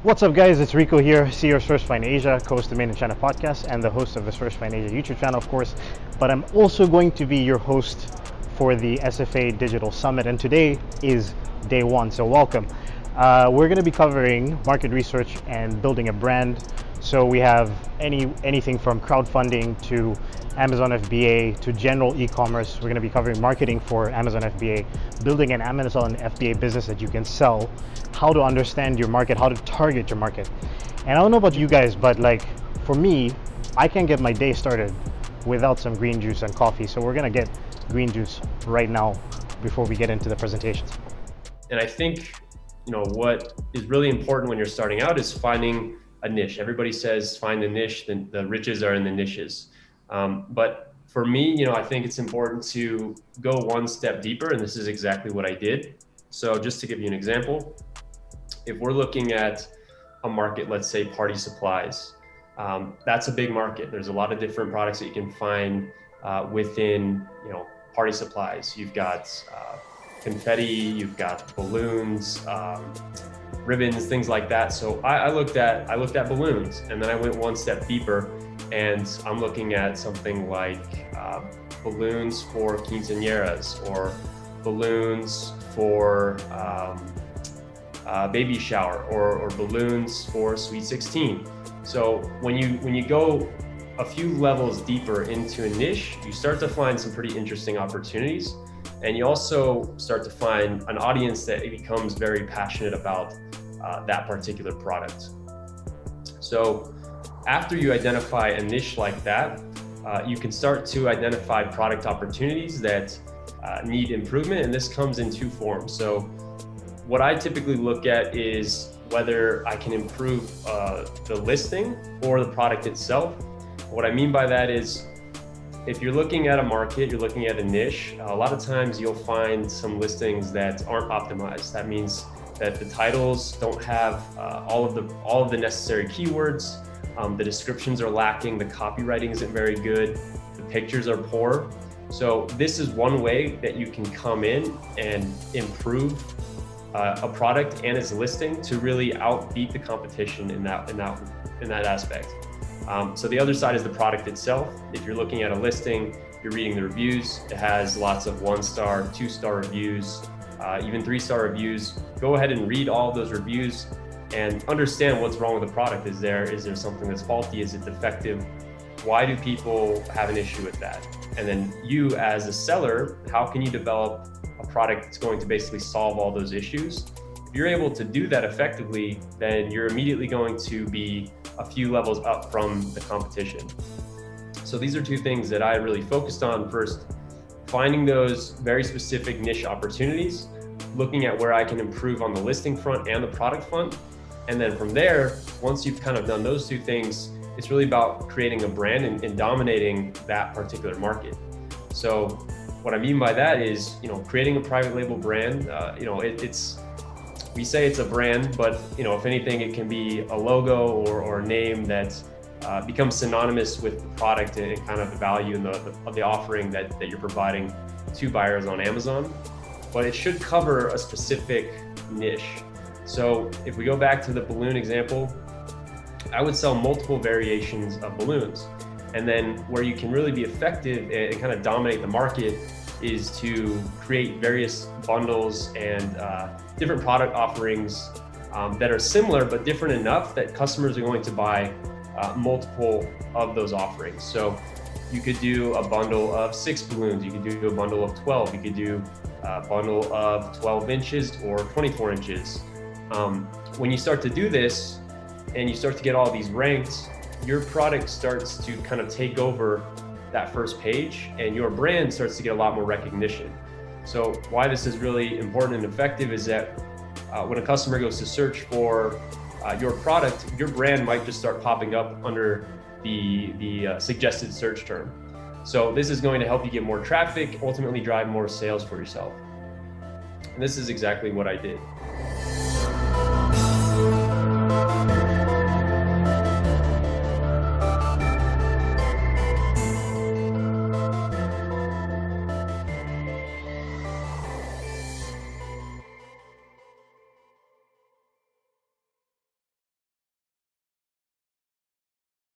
What's up, guys? It's Rico here, CEO of SourceFind Asia, co-host of the Main and China podcast, and the host of the SourceFind Asia YouTube channel, of course. But I'm also going to be your host for the SFA Digital Summit, and today is day one, so welcome. We're going to be covering market research and building a brand. So we have anything from crowdfunding to Amazon FBA to general e-commerce. We're going to be covering marketing for Amazon FBA, building an Amazon FBA business that you can sell, how to understand your market, how to target your market. And I don't know about you guys, but like for me, I can't get my day started without some green juice and coffee. So we're going to get green juice right now before we get into the presentations. And I think, what is really important when you're starting out is finding a niche. Everybody says find a niche, then the riches are in the niches. But for me, I think it's important to go one step deeper, and this is exactly what I did. So just to give you an example, if we're looking at a market, let's say party supplies, that's a big market. There's a lot of different products that you can find within, party supplies. You've got confetti, you've got balloons, ribbons, things like that. So I looked at balloons, and then I went one step deeper, and I'm looking at something like balloons for quinceañeras or balloons for baby shower or balloons for Sweet 16. So when you go a few levels deeper into a niche, you start to find some pretty interesting opportunities. And you also start to find an audience that becomes very passionate about that particular product. So after you identify a niche like that, you can start to identify product opportunities that need improvement. And this comes in two forms. So what I typically look at is whether I can improve the listing or the product itself. What I mean by that is, if you're looking at a market, you're looking at a niche, a lot of times you'll find some listings that aren't optimized. That means that the titles don't have all of the necessary keywords. The descriptions are lacking, the copywriting isn't very good, the pictures are poor. So this is one way that you can come in and improve a product and its listing to really outbeat the competition in that aspect. So the other side is the product itself. If you're looking at a listing, you're reading the reviews, it has lots of 1-star, 2-star reviews, even 3-star reviews. Go ahead and read all of those reviews and understand what's wrong with the product. Is there something that's faulty? Is it defective? Why do people have an issue with that? And then you as a seller, how can you develop a product that's going to basically solve all those issues? If you're able to do that effectively, then you're immediately going to be a few levels up from the competition. So these are two things that I really focused on. First, finding those very specific niche opportunities, looking at where I can improve on the listing front and the product front. And then from there, once you've kind of done those two things, it's really about creating a brand and dominating that particular market. So what I mean by that is, creating a private label brand. We say it's a brand, but if anything, it can be a logo or a name that becomes synonymous with the product and kind of the value and of the offering that you're providing to buyers on Amazon. But it should cover a specific niche. So if we go back to the balloon example, I would sell multiple variations of balloons. And then where you can really be effective and kind of dominate the market is to create various bundles and different product offerings that are similar but different enough that customers are going to buy multiple of those offerings. So you could do a bundle of 6 balloons, you could do a bundle of 12, you could do a bundle of 12 inches or 24 inches. When you start to do this and you start to get all these ranked, your product starts to kind of take over that first page and your brand starts to get a lot more recognition. So why this is really important and effective is that when a customer goes to search for your product, your brand might just start popping up under the suggested search term. So this is going to help you get more traffic, ultimately drive more sales for yourself. And this is exactly what I did.